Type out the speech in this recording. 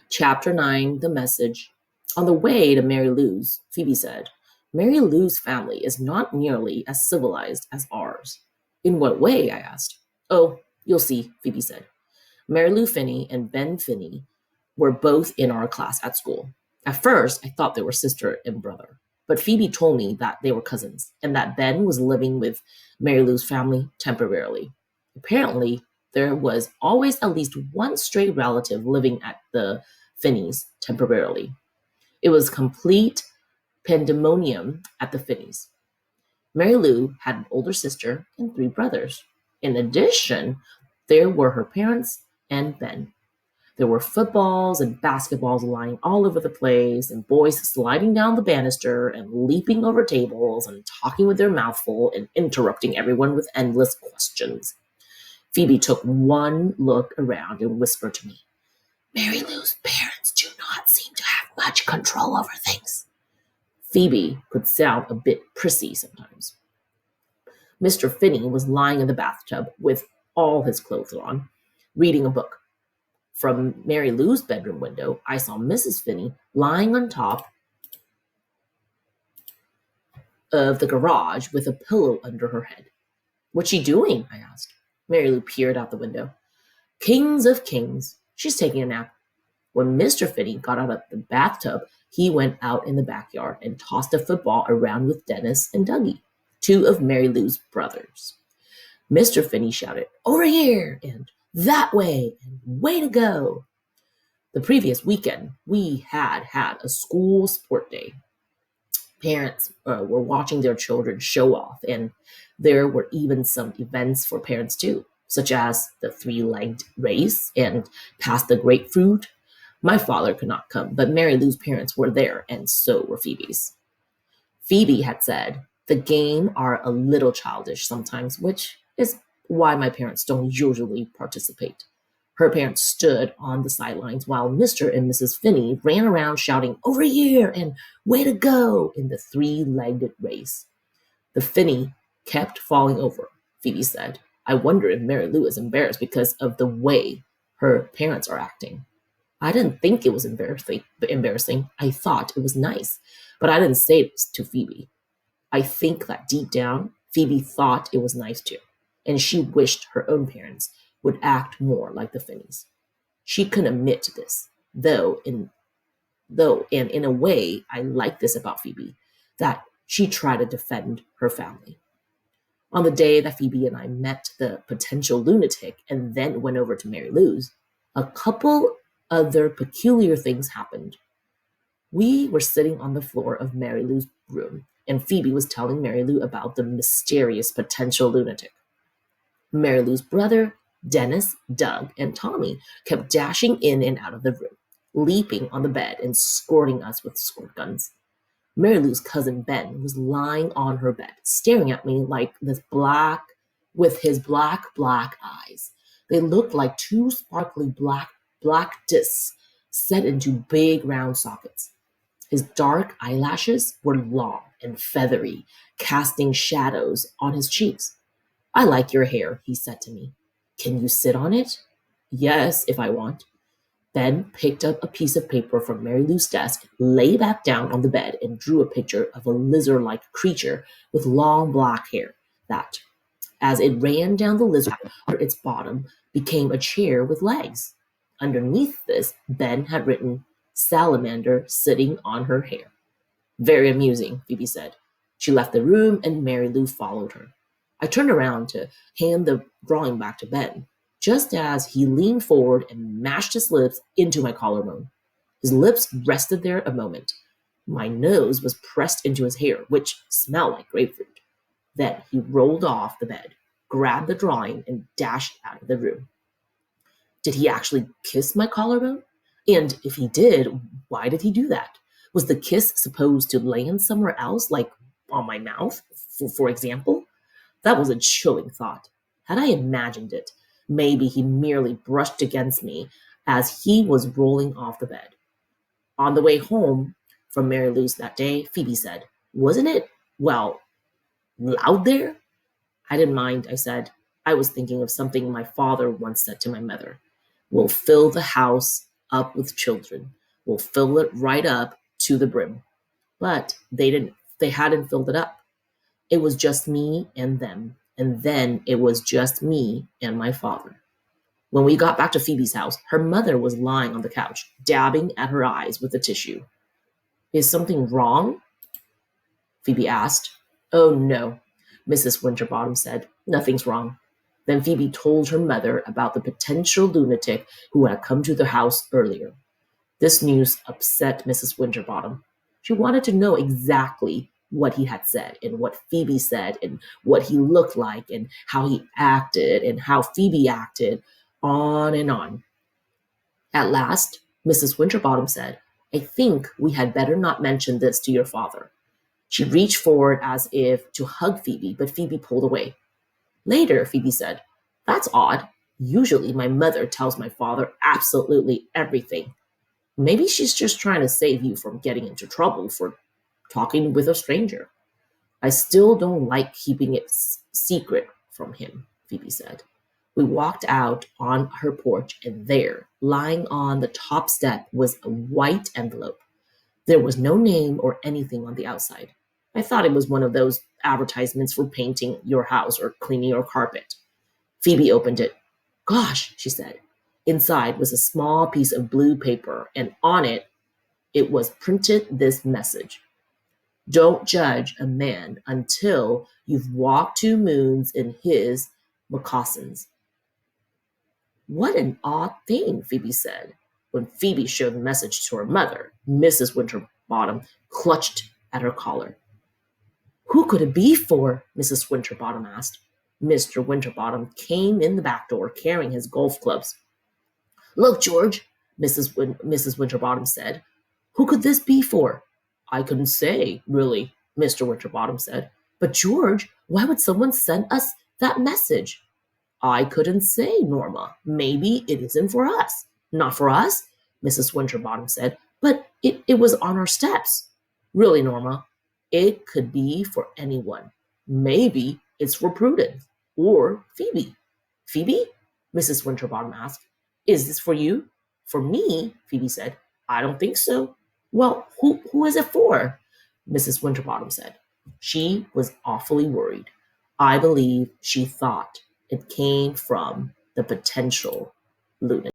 Chapter 9, The Message. On the way to Mary Lou's, Phoebe said, Mary Lou's family is not nearly as civilized as ours. In what way? I asked. Oh, you'll see, Phoebe said. Mary Lou Finney and Ben Finney were both in our class at school. At first, I thought they were sister and brother, but Phoebe told me that they were cousins and that Ben was living with Mary Lou's family temporarily. Apparently, there was always at least one stray relative living at the Finneys temporarily. It was complete pandemonium at the Finneys. Mary Lou had an older sister and three brothers. In addition, there were her parents and Ben. There were footballs and basketballs lying all over the place, and boys sliding down the banister and leaping over tables and talking with their mouth full and interrupting everyone with endless questions. Phoebe took one look around and whispered to me, Mary Lou's parents do not seem to have much control over things. Phoebe could sound a bit prissy sometimes. Mr. Finney was lying in the bathtub with all his clothes on, reading a book. From Mary Lou's bedroom window, I saw Mrs. Finney lying on top of the garage with a pillow under her head. What's she doing? I asked. Mary Lou peered out the window. Kings of kings. She's taking a nap. When Mr. Finney got out of the bathtub, he went out in the backyard and tossed a football around with Dennis and Dougie, two of Mary Lou's brothers. Mr. Finney shouted, Over here! And that way! And way to go! The previous weekend, we had a school sport day. Parents were watching their children show off, and there were even some events for parents too, such as the three-legged race and pass the grapefruit. My father could not come, but Mary Lou's parents were there, and so were Phoebe's. Phoebe had said, the game are a little childish sometimes, which is why my parents don't usually participate. Her parents stood on the sidelines while Mr. and Mrs. Finney ran around shouting, Over here! And way to go! In the three-legged race. The Finney kept falling over, Phoebe said. I wonder if Mary Lou is embarrassed because of the way her parents are acting. I didn't think it was embarrassing. I thought it was nice, but I didn't say this to Phoebe. I think that deep down, Phoebe thought it was nice too, and she wished her own parents would act more like the Finneys. She couldn't admit to this, and in a way, I like this about Phoebe, that she tried to defend her family. On the day that Phoebe and I met the potential lunatic and then went over to Mary Lou's, a couple other peculiar things happened. We were sitting on the floor of Mary Lou's room, and Phoebe was telling Mary Lou about the mysterious potential lunatic. Mary Lou's brother, Dennis, Doug, and Tommy kept dashing in and out of the room, leaping on the bed and squirting us with squirt guns. Mary Lou's cousin Ben was lying on her bed, staring at me like this with his black eyes. They looked like two sparkly black discs set into big round sockets. His dark eyelashes were long and feathery, casting shadows on his cheeks. I like your hair, he said to me. Can you sit on it? Yes, if I want. Ben picked up a piece of paper from Mary Lou's desk, lay back down on the bed, and drew a picture of a lizard-like creature with long black hair that, as it ran down the lizard under its bottom, became a chair with legs. Underneath this, Ben had written, Salamander sitting on her hair. Very amusing, Phoebe said. She left the room, and Mary Lou followed her. I turned around to hand the drawing back to Ben, just as he leaned forward and mashed his lips into my collarbone. His lips rested there a moment. My nose was pressed into his hair, which smelled like grapefruit. Then he rolled off the bed, grabbed the drawing, and dashed out of the room. Did he actually kiss my collarbone? And if he did, why did he do that? Was the kiss supposed to land somewhere else, like on my mouth, for example? That was a chilling thought. Had I imagined it, maybe he merely brushed against me as he was rolling off the bed. On the way home from Mary Lou's that day, Phoebe said, Wasn't it, loud there? I didn't mind, I said. I was thinking of something my father once said to my mother. We'll fill the house up with children. We'll fill it right up to the brim. But they hadn't filled it up. It was just me and them. And then it was just me and my father. When we got back to Phoebe's house, her mother was lying on the couch, dabbing at her eyes with a tissue. Is something wrong? Phoebe asked. Oh, no, Mrs. Winterbottom said. Nothing's wrong. Then Phoebe told her mother about the potential lunatic who had come to the house earlier. This news upset Mrs. Winterbottom. She wanted to know exactly what he had said and what Phoebe said and what he looked like and how he acted and how Phoebe acted, on and on. At last, Mrs. Winterbottom said, I think we had better not mention this to your father. She reached forward as if to hug Phoebe, but Phoebe pulled away. Later, Phoebe said, That's odd. Usually my mother tells my father absolutely everything. Maybe she's just trying to save you from getting into trouble for talking with a stranger. I still don't like keeping it secret from him, Phoebe said. We walked out on her porch, and there, lying on the top step, was a white envelope. There was no name or anything on the outside. I thought it was one of those advertisements for painting your house or cleaning your carpet. Phoebe opened it. Gosh, she said. Inside was a small piece of blue paper, and on it was printed this message. Don't judge a man until you've walked 2 moons in his moccasins. What an odd thing, Phoebe said. When Phoebe showed the message to her mother, Mrs. Winterbottom clutched at her collar. Who could it be for? Mrs. Winterbottom asked. Mr. Winterbottom came in the back door carrying his golf clubs. Look, George, Mrs. Winterbottom said. Who could this be for? I couldn't say, really, Mr. Winterbottom said. But, George, why would someone send us that message? I couldn't say, Norma. Maybe it isn't for us. Not for us, Mrs. Winterbottom said, but it was on our steps. Really, Norma, it could be for anyone. Maybe it's for Prudence or Phoebe. Phoebe? Mrs. Winterbottom asked. Is this for you? For me, Phoebe said. I don't think so. Well, who is it for? Mrs. Winterbottom said. She was awfully worried. I believe she thought it came from the potential lunatic.